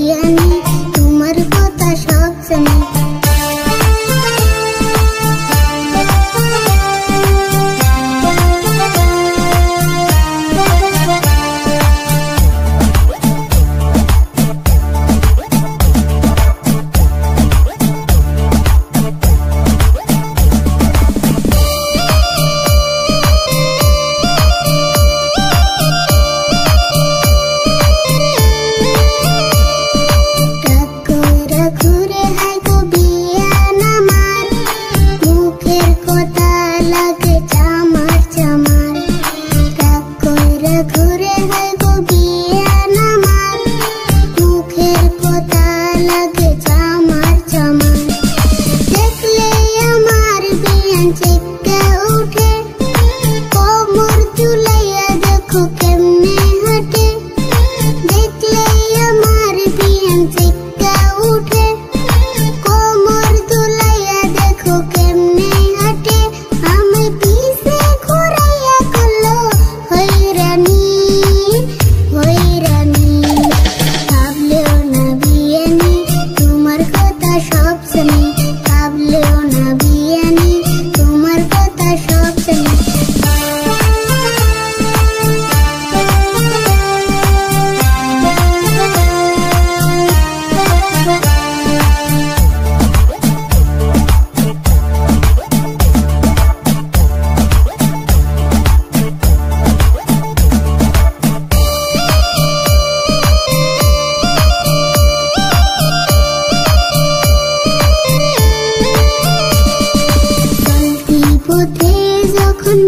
বিয়ানি তোমার কথা সব জানি।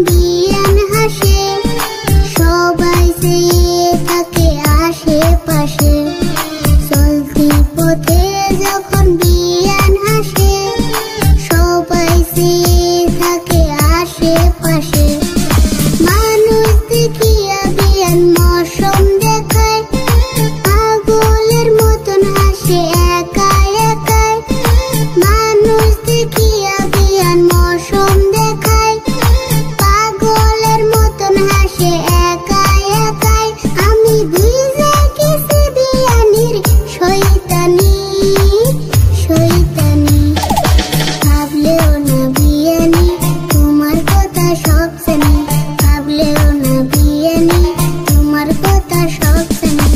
বিয়ান হাসে সবাই চেয়ে থাকে আশেপাশে, চলতি পথে যখন বিয়ান হাসে সবাই চেয়ে থাকে আশেপাশে। মানুষ দেখিয়া বিয়ান মৌসুম দেখায়, পাগলের মতন হাসে একাই একাই। মানুষ দেখিয়া বিয়ান মৌসুম দেখায়, পাগলের মতন হাসে একাই একাই। আমি ভিজে গেছি বিয়ানির শয়তানি শয়তানি, ভাবলেও না বিয়ানি তোমার কথা সব জানি। ভাবলেও না বিয়ানি তোমার কথা সব জানি।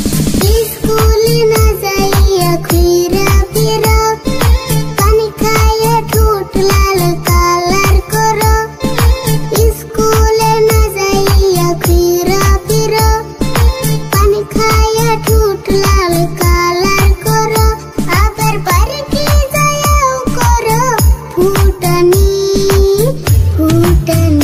স্কুলে না যাইয়া ঘুইরা ফিরো, পানি খাইয়া ঠোঁট লাল কালার করো। স্কুলে না যাইয়া ঘুইরা ফিরো, পানি খাইয়া ঠোঁট লাল কালার করো। আবার বাড়িতে যাইয়াও করো ফুটানি ফুটানি।